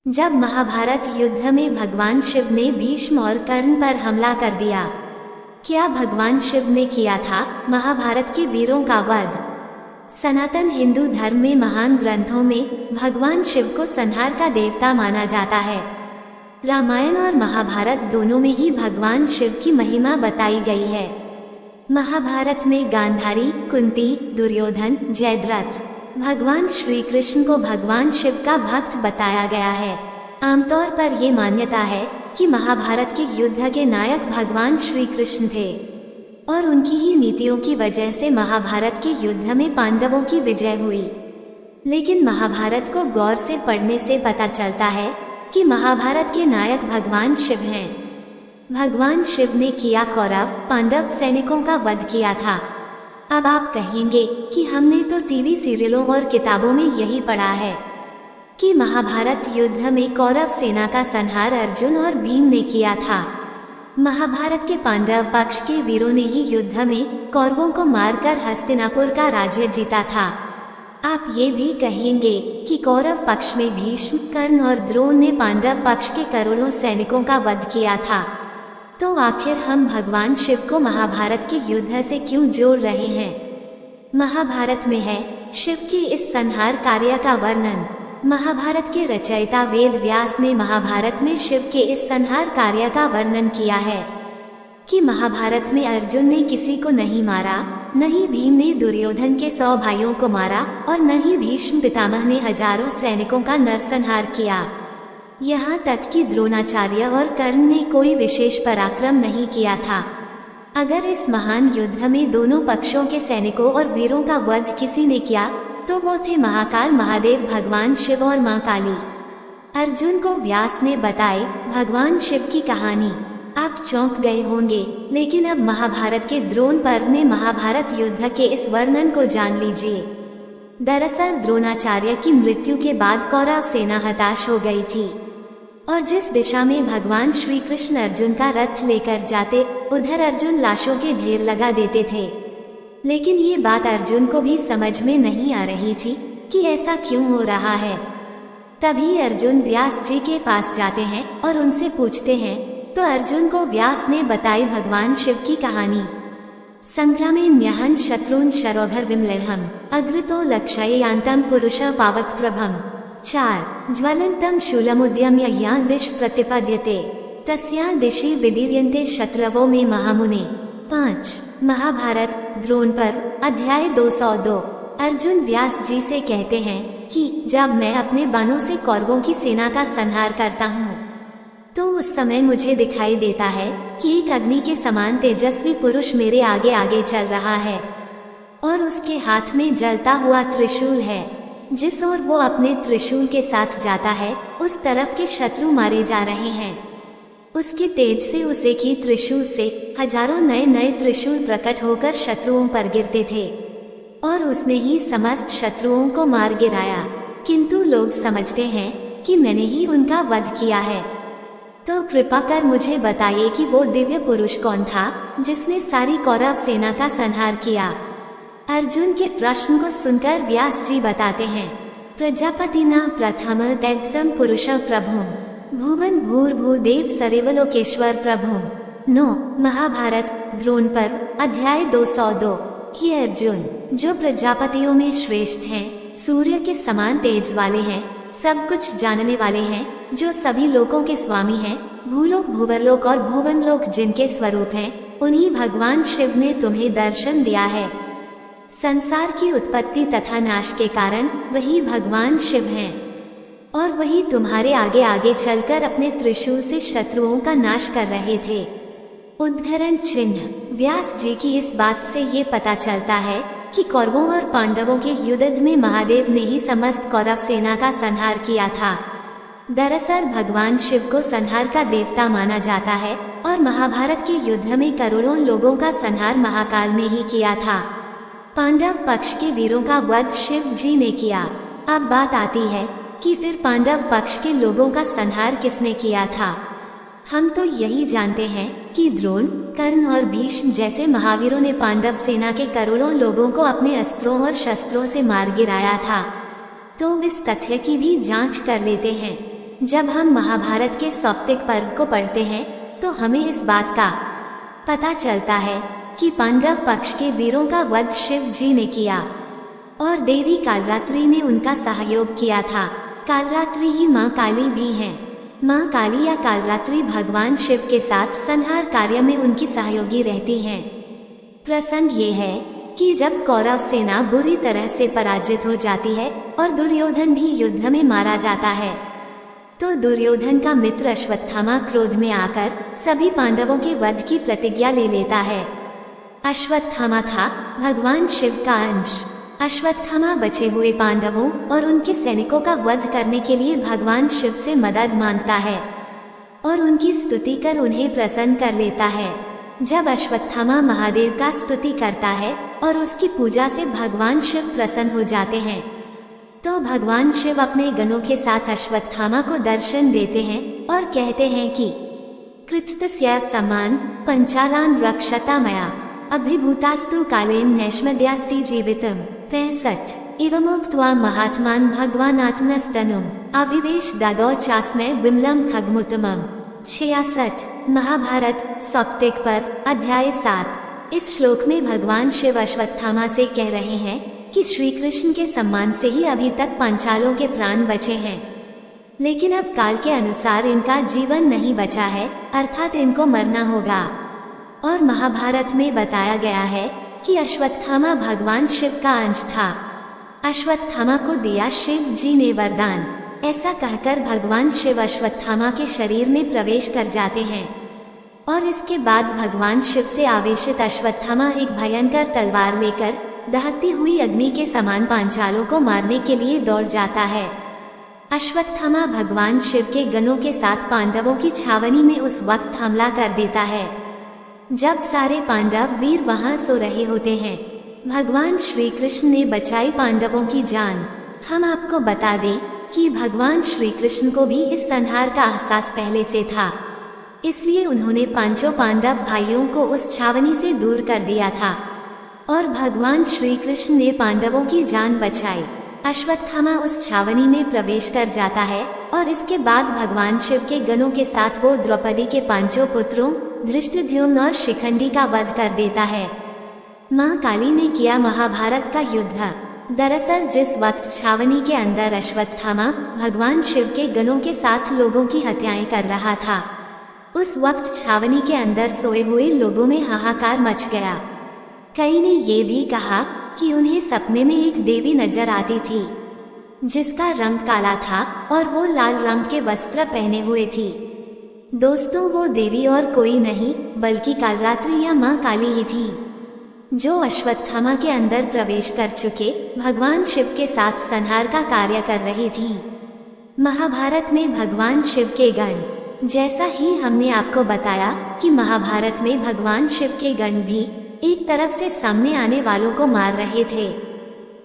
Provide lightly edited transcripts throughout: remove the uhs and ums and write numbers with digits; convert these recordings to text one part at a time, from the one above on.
जब महाभारत युद्ध में भगवान शिव ने भीष्म और कर्ण पर हमला कर दिया। क्या भगवान शिव ने किया था महाभारत के वीरों का वध? सनातन हिंदू धर्म में महान ग्रंथों में भगवान शिव को संहार का देवता माना जाता है। रामायण और महाभारत दोनों में ही भगवान शिव की महिमा बताई गई है। महाभारत में गांधारी, कुंती, दुर्योधन, जयद्रथ, भगवान श्री कृष्ण को भगवान शिव का भक्त बताया गया है। आमतौर पर ये मान्यता है कि महाभारत के युद्ध के नायक भगवान श्री कृष्ण थे और उनकी ही नीतियों की वजह से महाभारत के युद्ध में पांडवों की विजय हुई। लेकिन महाभारत को गौर से पढ़ने से पता चलता है कि महाभारत के नायक भगवान शिव हैं। भगवान शिव ने किया कौरव पांडव सैनिकों का वध किया था। अब आप कहेंगे कि हमने तो टीवी सीरियलों और किताबों में यही पढ़ा है कि महाभारत युद्ध में कौरव सेना का संहार अर्जुन और भीम ने किया था। महाभारत के पांडव पक्ष के वीरों ने ही युद्ध में कौरवों को मारकर हस्तिनापुर का राज्य जीता था। आप ये भी कहेंगे कि कौरव पक्ष में भीष्म, कर्ण और द्रोण ने पांडव पक्ष के करोड़ों सैनिकों का वध किया था। तो आखिर हम भगवान शिव को महाभारत के युद्ध से क्यों जोड़ रहे हैं? महाभारत में है शिव के इस संहार कार्य का वर्णन। महाभारत के रचयिता वेद व्यास ने महाभारत में शिव के इस संहार कार्य का वर्णन किया है कि महाभारत में अर्जुन ने किसी को नहीं मारा, न ही भीम ने दुर्योधन के 100 भाइयों को मारा और न ही भीष्म पितामह ने हजारों सैनिकों का नरसंहार किया। यहाँ तक कि द्रोणाचार्य और कर्ण ने कोई विशेष पराक्रम नहीं किया था। अगर इस महान युद्ध में दोनों पक्षों के सैनिकों और वीरों का वध किसी ने किया तो वो थे महाकाल महादेव भगवान शिव और मां काली। अर्जुन को व्यास ने बताई भगवान शिव की कहानी। आप चौंक गए होंगे, लेकिन अब महाभारत के द्रोण पर्व में महाभारत युद्ध के इस वर्णन को जान लीजिए। दरअसल द्रोणाचार्य की मृत्यु के बाद कौरव सेना हताश हो गई थी और जिस दिशा में भगवान श्री कृष्ण अर्जुन का रथ लेकर जाते, उधर अर्जुन लाशों के ढेर लगा देते थे। लेकिन ये बात अर्जुन को भी समझ में नहीं आ रही थी कि ऐसा क्यों हो रहा है। तभी अर्जुन व्यास जी के पास जाते हैं और उनसे पूछते हैं, तो अर्जुन को व्यास ने बताई भगवान शिव की कहानी। संग्रामे न्यहन शत्रुन शरोभर विमलेहम अग्रतो लक्षयान्तम पुरुष पावक प्रभम 4 ज्वलंतम शूलमुद्यम्य या दिश प्रतिपद्यते तस्या दिशि विदीर्यन्ते शत्रवो में महामुने। 5 महाभारत द्रोण पर्व अध्याय 202। अर्जुन व्यास जी से कहते हैं कि जब मैं अपने बाणों से कौरवों की सेना का संहार करता हूँ तो उस समय मुझे दिखाई देता है कि एक अग्नि के समान तेजस्वी पुरुष मेरे आगे आगे चल रहा है और उसके हाथ में जलता हुआ त्रिशूल है। जिस ओर वो अपने त्रिशूल के साथ जाता है उस तरफ के शत्रु मारे जा रहे हैं। उसके तेज से उस एक ही त्रिशूल से हजारों नए नए त्रिशूल प्रकट होकर शत्रुओं पर गिरते थे और उसने ही समस्त शत्रुओं को मार गिराया। किंतु लोग समझते हैं कि मैंने ही उनका वध किया है। तो कृपा कर मुझे बताइए कि वो दिव्य पुरुष कौन था जिसने सारी कौरव सेना का संहार किया। अर्जुन के प्रश्न को सुनकर व्यास जी बताते हैं, प्रजापतिना प्रथम दैत्सम पुरुष प्रभु भुवन भूर्भुदेव सरेवलोकेश्वर प्रभु। 9 महाभारत द्रोण पर्व अध्याय 202। हे अर्जुन, जो प्रजापतियों में श्रेष्ठ हैं, सूर्य के समान तेज वाले हैं, सब कुछ जानने वाले हैं, जो सभी लोकों के स्वामी हैं, भूलोक भूवरलोक और भुवनलोक जिनके स्वरूप हैं, उन्हीं भगवान शिव ने तुम्हें दर्शन दिया है। संसार की उत्पत्ति तथा नाश के कारण वही भगवान शिव हैं और वही तुम्हारे आगे आगे चलकर अपने त्रिशूल से शत्रुओं का नाश कर रहे थे। उद्धरण चिन्ह। व्यास जी की इस बात से ये पता चलता है कि कौरवों और पांडवों के युद्ध में महादेव ने ही समस्त कौरव सेना का संहार किया था। दरअसल भगवान शिव को संहार का देवता माना जाता है और महाभारत के युद्ध में करोड़ों लोगों का संहार महाकाल ने ही किया था। पांडव पक्ष के वीरों का वध शिव जी ने किया। अब बात आती है कि फिर पांडव पक्ष के लोगों का संहार किसने किया था। हम तो यही जानते हैं कि द्रोण, कर्ण और भीष्म जैसे महावीरों ने पांडव सेना के करोड़ों लोगों को अपने अस्त्रों और शस्त्रों से मार गिराया था। तो इस तथ्य की भी जांच कर लेते हैं। जब हम महाभारत के सौप्तिक पर्व को पढ़ते हैं तो हमें इस बात का पता चलता है कि पांडव पक्ष के वीरों का वध शिव जी ने किया और देवी कालरात्रि ने उनका सहयोग किया था। कालरात्रि ही माँ काली भी हैं। माँ काली या कालरात्रि भगवान शिव के साथ संहार कार्य में उनकी सहयोगी रहती हैं। प्रसंग ये है कि जब कौरव सेना बुरी तरह से पराजित हो जाती है और दुर्योधन भी युद्ध में मारा जाता है, तो दुर्योधन का मित्र अश्वत्थामा क्रोध में आकर सभी पांडवों के वध की प्रतिज्ञा ले लेता है। अश्वत्थामा था भगवान शिव का अंश। अश्वत्थामा बचे हुए पांडवों और उनके सैनिकों का वध करने के लिए भगवान शिव से मदद मांगता है और उनकी स्तुति कर उन्हें प्रसन्न कर लेता है। जब अश्वत्थामा महादेव का स्तुति करता है और उसकी पूजा से भगवान शिव प्रसन्न हो जाते हैं, तो भगवान शिव अपने गणों के साथ अश्वत्थामा को दर्शन देते हैं और कहते हैं कि कृतस्य समान पंचालान रक्षता मया अभिभूतास्तु कालेन नैष्मद्यास्ति जीवितम 65 एवमुक्त्वा महात्मान भगवानात्मस्तनुम अविवेश ददौ चास्मय विमलम खगमुतमम 66 महाभारत सौप्तिक पर्व अध्याय 7। इस श्लोक में भगवान शिव अश्वत्थामा से कह रहे हैं कि श्री कृष्ण के सम्मान से ही अभी तक पांचालों के प्राण बचे हैं, लेकिन अब काल के अनुसार इनका जीवन नहीं बचा है, अर्थात इनको मरना होगा। और महाभारत में बताया गया है कि अश्वत्थामा भगवान शिव का अंश था। अश्वत्थामा को दिया शिव जी ने वरदान। ऐसा कहकर भगवान शिव अश्वत्थामा के शरीर में प्रवेश कर जाते हैं और इसके बाद भगवान शिव से आवेशित अश्वत्थामा एक भयंकर तलवार लेकर दहकती हुई अग्नि के समान पांचालों को मारने के लिए दौड़ जाता है। अश्वत्थामा भगवान शिव के गणों के साथ पांडवों की छावनी में उस वक्त हमला कर देता है जब सारे पांडव वीर वहां सो रहे होते हैं। भगवान श्री कृष्ण ने बचाई पांडवों की जान। हम आपको बता दें कि भगवान श्री कृष्ण को भी इस संहार का एहसास पहले से था, इसलिए उन्होंने पांचों पांडव भाइयों को उस छावनी से दूर कर दिया था और भगवान श्री कृष्ण ने पांडवों की जान बचाई। अश्वत्थामा उस छावनी में प्रवेश कर जाता है और इसके बाद भगवान शिव के गणों के साथ वो द्रौपदी के पांचों पुत्रों धृष्टद्युम्न और शिखंडी का वध कर देता है। माँ काली ने किया महाभारत का युद्ध। दरअसल जिस वक्त छावनी के अंदर अश्वत्थामा भगवान शिव के गणों के साथ लोगों की हत्याएं कर रहा था, उस वक्त छावनी के अंदर सोए हुए लोगों में हाहाकार मच गया। कई ने ये भी कहा कि उन्हें सपने में एक देवी नजर आती थी जिसका रंग काला था और वो लाल रंग के वस्त्र पहने हुए थी। दोस्तों, वो देवी और कोई नहीं बल्कि कालरात्रि या माँ काली ही थी, जो अश्वत्थामा के अंदर प्रवेश कर चुके भगवान शिव के साथ संहार का कार्य कर रही थी। महाभारत में भगवान शिव के गण, जैसा ही हमने आपको बताया कि महाभारत में भगवान शिव के गण भी एक तरफ से सामने आने वालों को मार रहे थे,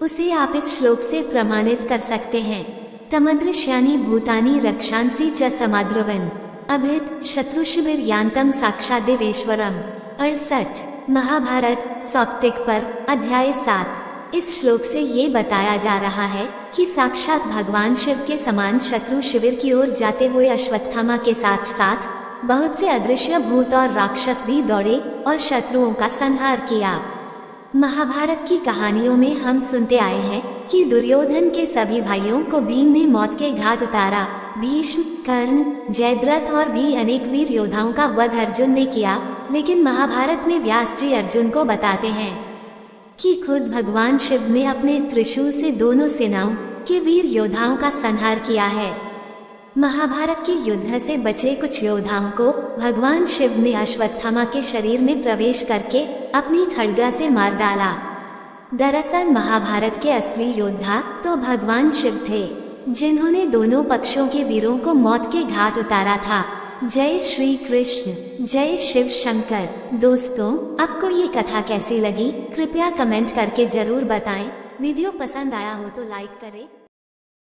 उसे आप इस श्लोक से प्रमाणित कर सकते हैं। तमदृश्यानि भूतानि रक्षांसि च समाद्रवन अभित शत्रु शिविर यांतम साक्षात् देवेश्वरम 68 महाभारत सौप्तिक पर्व अध्याय 7। इस श्लोक से ये बताया जा रहा है कि साक्षात भगवान शिव के समान शत्रु शिविर की ओर जाते हुए अश्वत्थामा के साथ साथ बहुत से अदृश्य भूत और राक्षस भी दौड़े और शत्रुओं का संहार किया। महाभारत की कहानियों में हम सुनते आए हैं कि दुर्योधन के सभी भाइयों को भीम ने मौत के घाट उतारा। भीष्म, कर्ण, जयद्रथ और भी अनेक वीर योद्धाओं का वध अर्जुन ने किया, लेकिन महाभारत में व्यास जी अर्जुन को बताते हैं कि खुद भगवान शिव ने अपने त्रिशूल से दोनों सेनाओं के वीर योद्धाओं का संहार किया है। महाभारत के युद्ध से बचे कुछ योद्धाओं को भगवान शिव ने अश्वत्थामा के शरीर में प्रवेश करके अपनी खड्गा से मार डाला। दरअसल महाभारत के असली योद्धा तो भगवान शिव थे, जिन्होंने दोनों पक्षों के वीरों को मौत के घाट उतारा था। जय श्री कृष्ण, जय शिव शंकर। दोस्तों, आपको ये कथा कैसी लगी कृपया कमेंट करके जरूर बताएं। वीडियो पसंद आया हो तो लाइक करें।